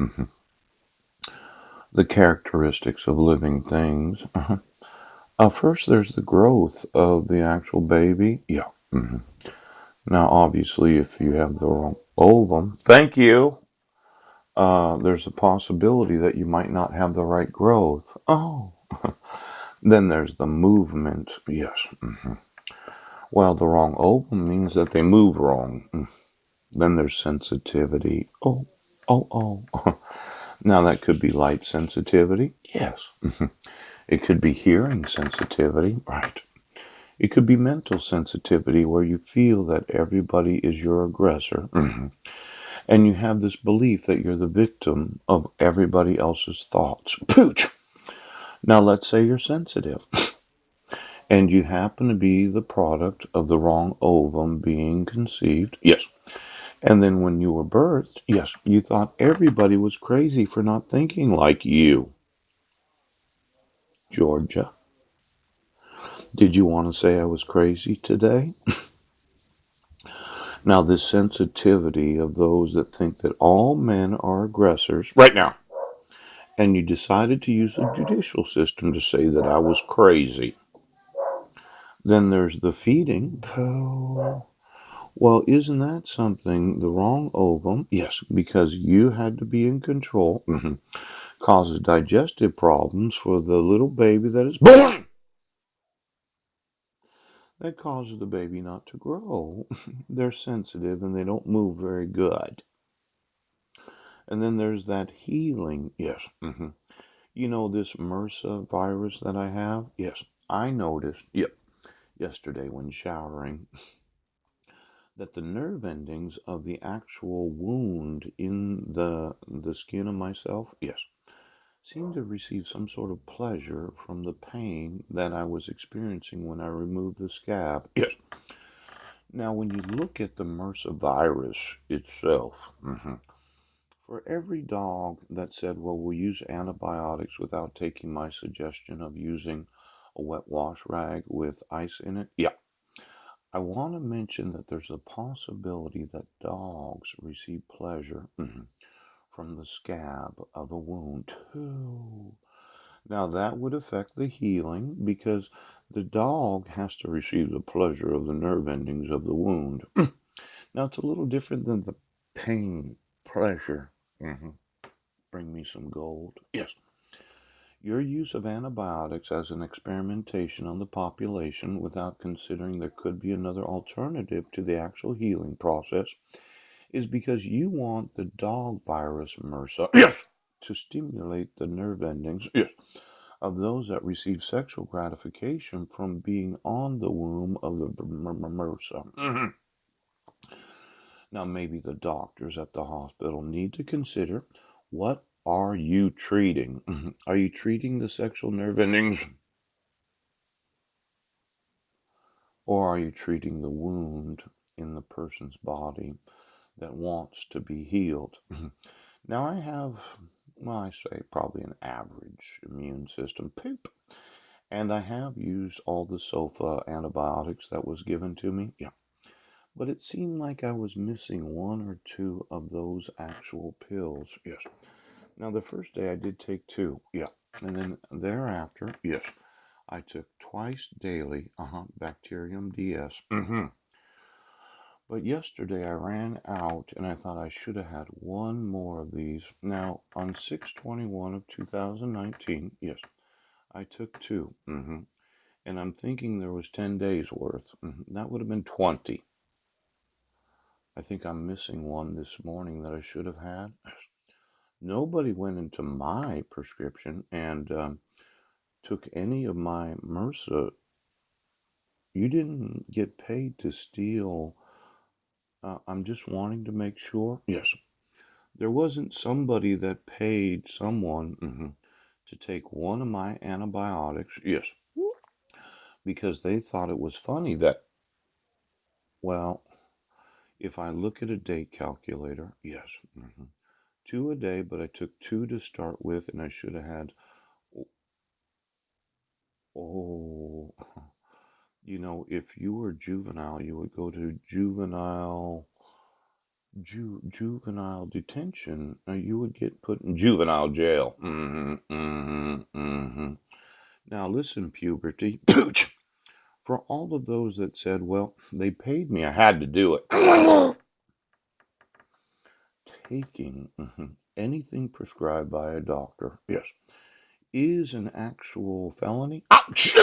Mhm. The characteristics of living things. First, there's the growth of the actual baby. Yeah. Now, obviously, if you have the wrong ovum, thank you. There's a possibility that you might not have the right growth. Oh. Then there's the movement. Yes. Well, the wrong ovum means that they move wrong. Then there's sensitivity. Oh, oh. Now that could be light sensitivity. Yes. It could be hearing sensitivity. Right. It could be mental sensitivity where you feel that everybody is your aggressor. And you have this belief that you're the victim of everybody else's thoughts. Pooch! Now let's say you're sensitive and you happen to be the product of the wrong ovum being conceived. Yes. And then when you were birthed, yes, you thought everybody was crazy for not thinking like you. Georgia, did you want to say I was crazy today? Now, this sensitivity of those that think that all men are aggressors, right now, and you decided to use the judicial system to say that I was crazy. Then there's the feeding. Oh, well, isn't that something? The wrong ovum? Yes, because you had to be in control. Causes digestive problems for the little baby that is born. That causes the baby not to grow. They're sensitive and they don't move very good. And then there's that healing. Yes. You know this MRSA virus that I have? Yes. I noticed, yep, yesterday when showering that the nerve endings of the actual wound in the skin of myself, yes, seemed to receive some sort of pleasure from the pain that I was experiencing when I removed the scab. Yes. Now, when you look at the MRSA virus itself, for every dog that said, well, we'll use antibiotics without taking my suggestion of using a wet wash rag with ice in it, yeah, I want to mention that there's a possibility that dogs receive pleasure from the scab of a wound too. Now that would affect the healing because the dog has to receive the pleasure of the nerve endings of the wound. Now it's a little different than the pain, pleasure. hmm Bring me some gold. Yes. Your use of antibiotics as an experimentation on the population without considering there could be another alternative to the actual healing process is because you want the dog virus MRSA yes, to stimulate the nerve endings yes, of those that receive sexual gratification from being on the womb of the MRSA. Now, maybe the doctors at the hospital need to consider what are you treating? Are you treating the sexual nerve endings or are you treating the wound in the person's body that wants to be healed? Now, I have, well, I say probably an average immune system. Poop. And I have used all the SOFA antibiotics that was given to me. Yeah. But it seemed like I was missing one or two of those actual pills. Yes. Now, the first day I did take two. Yeah. And then thereafter, yes, I took twice daily, Bacterium DS. But yesterday I ran out and I thought I should have had one more of these. Now, on 6/21 of 2019, yes, I took two. And I'm thinking there was 10 days worth. That would have been 20. I think I'm missing one this morning that I should have had. Nobody went into my prescription and took any of my MRSA. You didn't get paid to steal. I'm just wanting to make sure. Yes, there wasn't somebody that paid someone to take one of my antibiotics. Yes, because they thought it was funny that, well, if I look at a date calculator, yes, two a day, but I took two to start with, and I should have had, oh, if you were juvenile, you would go to juvenile juvenile detention, you would get put in juvenile jail. Now listen, puberty. For all of those that said, well, they paid me, I had to do it. Taking anything prescribed by a doctor, yes, is an actual felony. Ouch!